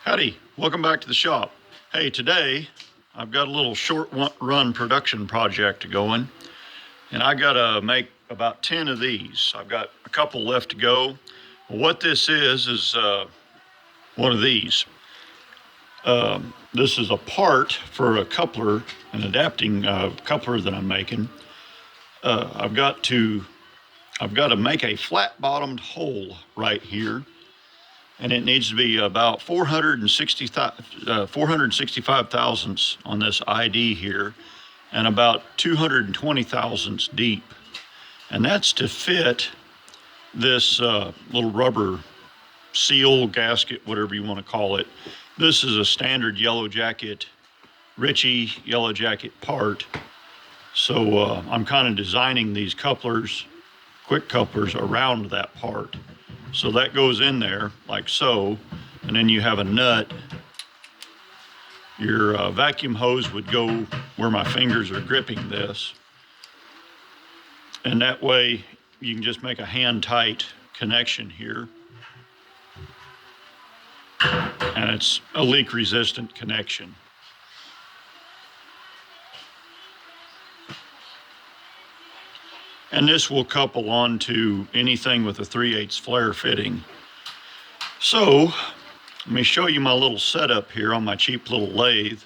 Howdy, welcome back to the shop. Hey, today I've got a little short run production project going, and I gotta make about 10 of these. I've got a couple left to go. What this is one of these. This is a part for a coupler, an adapting coupler that I'm making. I've got to make a flat bottomed hole right here, and it needs to be about 465 thousandths on this ID here, and about 220 thousandths deep. And that's to fit this little rubber seal, gasket, whatever you want to call it. This is a standard Yellow Jacket, Ritchie Yellow Jacket part. So I'm kind of designing these couplers, quick couplers, around that part. So that goes in there like so, and then you have a nut. Your vacuum hose would go where my fingers are gripping this. And that way you can just make a hand tight connection here. And it's a leak resistant connection. And this will couple onto anything with a 3/8 flare fitting. So let me show you my little setup here on my cheap little lathe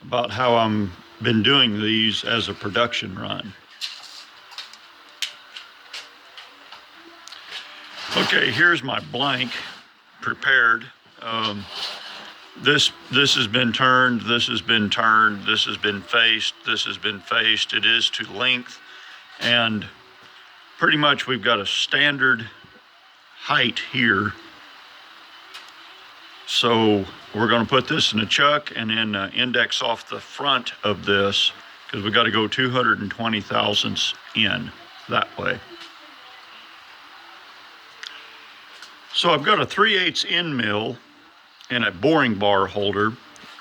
about how I'm been doing these as a production run. Okay, here's my blank prepared. This has been turned, this has been turned, this has been faced, this has been faced. It is to length, and pretty much we've got a standard height here. So we're going to put this in a chuck and then index off the front of this, because we got to go 220 thousandths in that way. So I've got a 3/8 end mill and a boring bar holder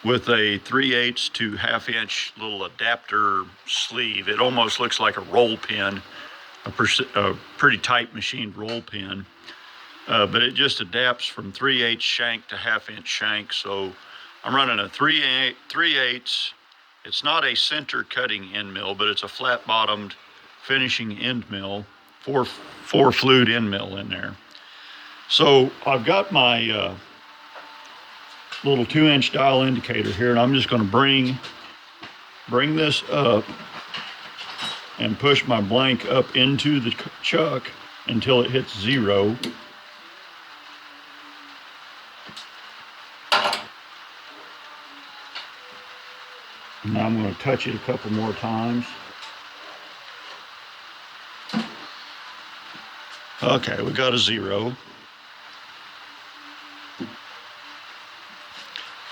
with a 3/8 to 1/2 inch little adapter sleeve. It almost looks like a roll pin, a pretty tight machined roll pin, but it just adapts from 3/8 shank to 1/2 inch shank. So I'm running a 3/8. It's not a center cutting end mill, but it's a flat bottomed finishing end mill, four flute end mill in there. So I've got my little 2-inch dial indicator here, and I'm just going to bring this up and push my blank up into the chuck until it hits 0. Now I'm going to touch it a couple more times. Okay, we got a 0.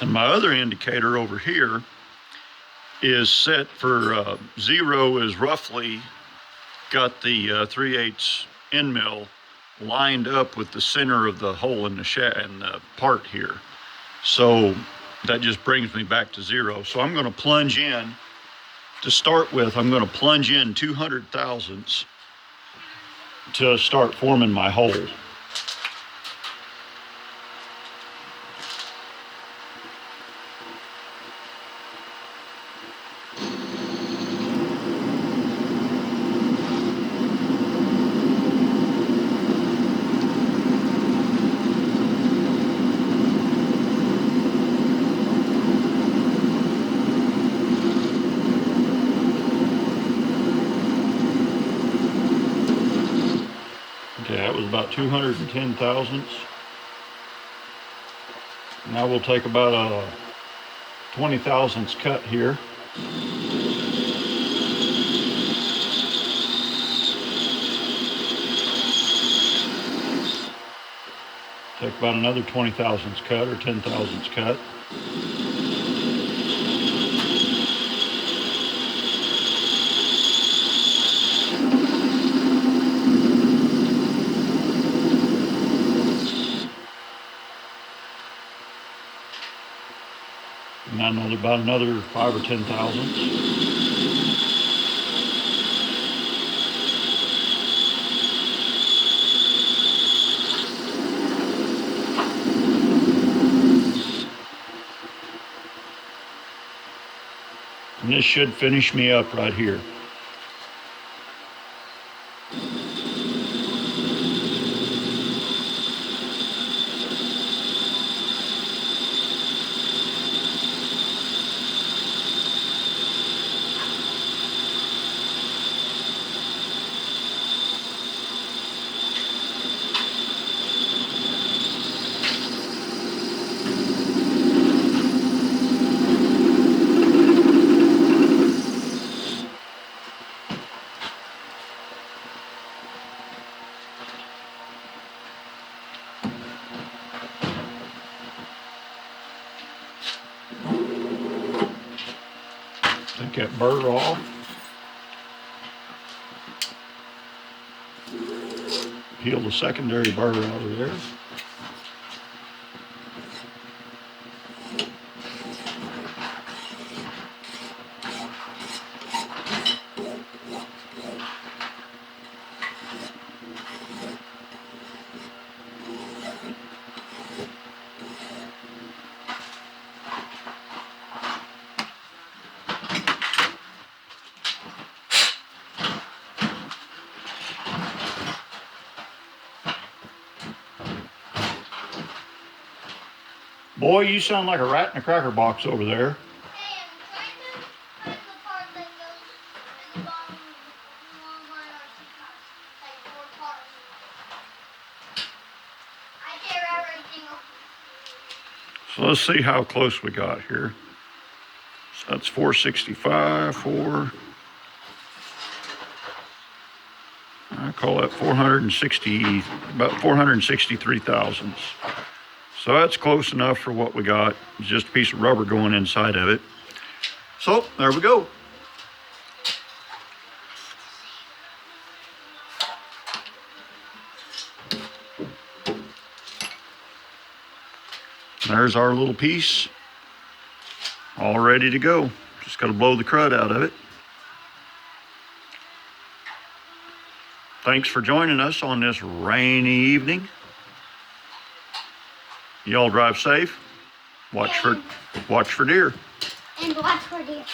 And my other indicator over here is set for 0 is roughly got the 3/8 end mill lined up with the center of the hole in the part here. So that just brings me back to 0. So I'm going to plunge in. To start with, I'm going to plunge in 200 thousandths to start forming my hole. Okay, that was about 210 thousandths. Now we'll take about a 20 thousandths cut here. Take about another 20 thousandths cut or 10 thousandths cut. And about another 5 or 10 thousandths. And this should finish me up right here. Take that burr off. Peel the secondary burr out of there. Boy, you sound like a rat in a cracker box over there. Hey, I'm trying to press the part that goes in the bottom along my RC cars. Like 4 parts. I tear everything off. So let's see how close we got here. So that's 465, I call that 460, about 463 thousandths. So that's close enough for what we got. It's just a piece of rubber going inside of it. So there we go. There's our little piece, all ready to go. Just got to blow the crud out of it. Thanks for joining us on this rainy evening. Y'all drive safe. Watch for deer. And watch for deer.